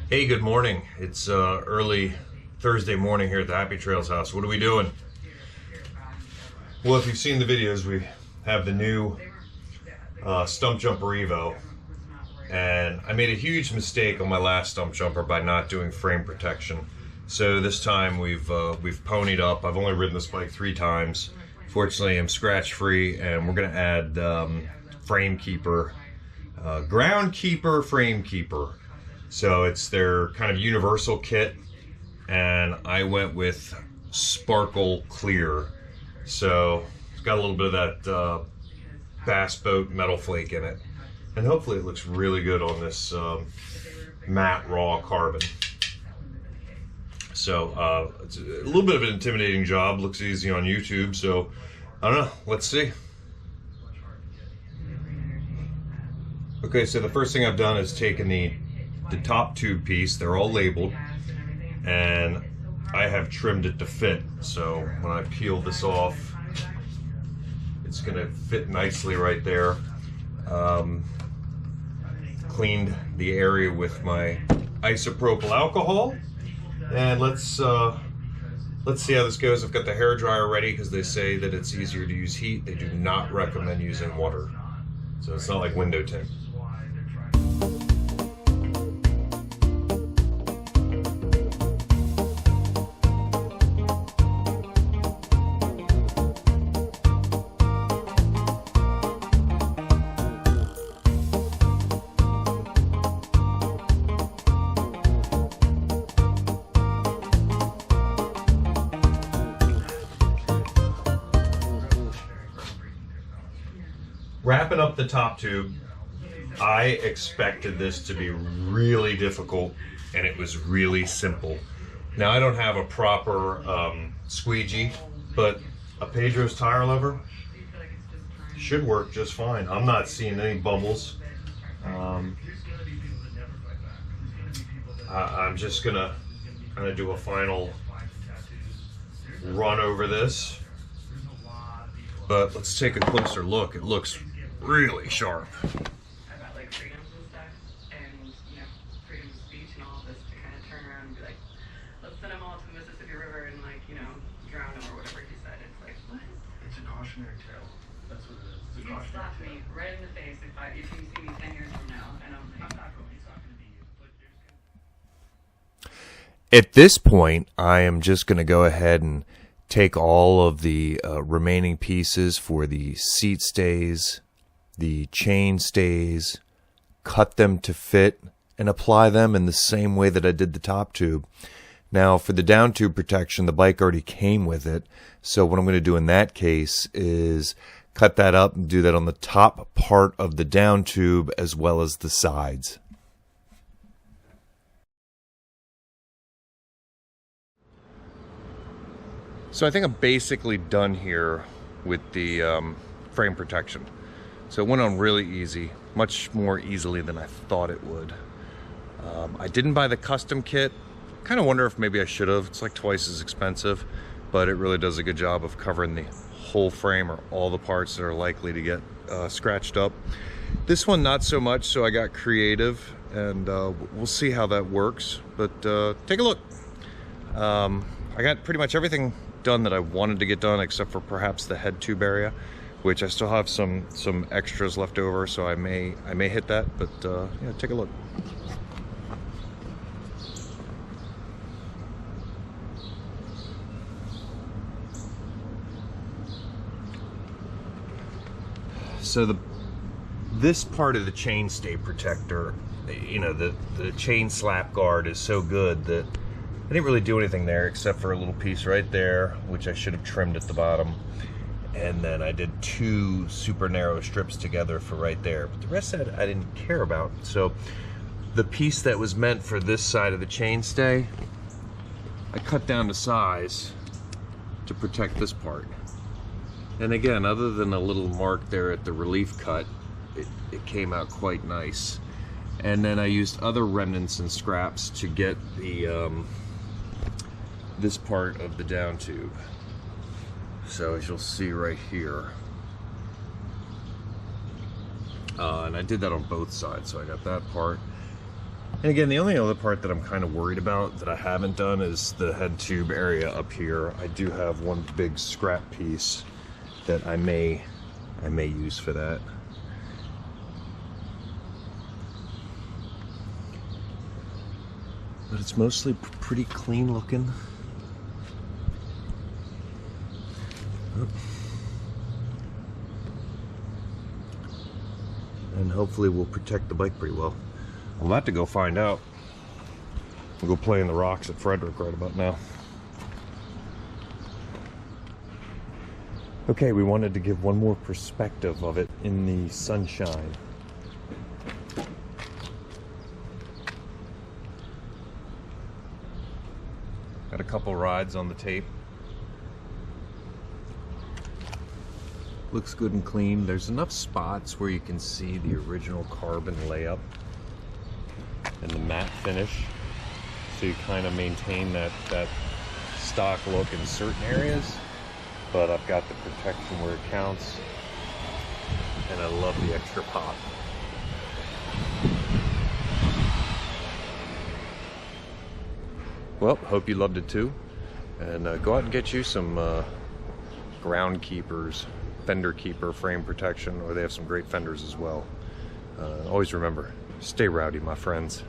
Hey, good morning. It's early Thursday morning here at the Happy Trails house. What are we doing? Well, if you've seen the videos, we have the new Stumpjumper Evo, and I made a huge mistake on my last Stumpjumper by not doing frame protection. So this time we've ponied up. I've only ridden this bike 3 times. Fortunately, I'm scratch free, and we're gonna add frame keeper, ground keeper, frame keeper. So it's their kind of universal kit, and I went with sparkle clear. So it's got a little bit of that bass boat metal flake in it, and hopefully it looks really good on this matte raw carbon. So it's a little bit of an intimidating job. Looks easy on YouTube, so I don't know. Let's see. Okay, so the first thing I've done is taken the top tube piece. They're all labeled, and I have trimmed it to fit. So when I peel this off, it's gonna fit nicely right there. Cleaned the area with my isopropyl alcohol, and let's see how this goes. I've got the hair dryer ready because they say that it's easier to use heat. They do not recommend using water, so it's not like window tint. Wrapping up the top tube, I expected this to be really difficult, and it was really simple. Now, I don't have a proper squeegee, but a Pedro's tire lever should work just fine. I'm not seeing any bubbles. I'm just gonna kind of do a final run over this, but let's take a closer look. It looks really sharp. About like freedoms and stuff, and freedom of speech and all of this, to kind of turn around and be like, let's send them all to the Mississippi River and drown them or whatever he said. It's like, what? It's a cautionary tale. That's what it is. It's a You cautionary slap tale. me right in the face if you see me 10 years from now, and I'm like, It's not going to be you. But there's gonna... At this point, I am just going to go ahead and take all of the remaining pieces for the seat stays, the chain stays, cut them to fit, and apply them in the same way that I did the top tube. Now, for the down tube protection, the bike already came with it, so what I'm going to do in that case is cut that up and do that on the top part of the down tube as well as the sides. So I think I'm basically done here with the frame protection. So it went on really easy, much more easily than I thought it would. I didn't buy the custom kit. Kind of wonder if maybe I should have. It's like twice as expensive, but it really does a good job of covering the whole frame or all the parts that are likely to get scratched up. This one, not so much, so I got creative, and we'll see how that works. But take a look. I got pretty much everything done that I wanted to get done, except for perhaps the head tube area, which I still have some extras left over, so I may hit that, but yeah, take a look. So this part of the chainstay protector, the chain slap guard is so good that I didn't really do anything there except for a little piece right there, which I should have trimmed at the bottom. And then I did 2 super narrow strips together for right there. But the rest of it I didn't care about. So the piece that was meant for this side of the chainstay, I cut down to size to protect this part. And again, other than a little mark there at the relief cut, it came out quite nice. And then I used other remnants and scraps to get the this part of the down tube. So as you'll see right here, and I did that on both sides, so I got that part. And again, the only other part that I'm kind of worried about that I haven't done is the head tube area up here. I do have one big scrap piece that I may use for that. But it's mostly pretty clean looking. Oh. And hopefully we'll protect the bike pretty well. I'm about to go find out. We'll go play in the rocks at Frederick right about now. Okay, we wanted to give one more perspective of it in the sunshine. Got a couple rides on the tape. Looks good and clean. There's enough spots where you can see the original carbon layup and the matte finish, so you kind of maintain that stock look in certain areas. But I've got the protection where it counts, and I love the extra pop. Well, hope you loved it too, and go out and get you some ground keepers, fender keeper, frame protection, or they have some great fenders as well. Always remember, stay rowdy, my friends.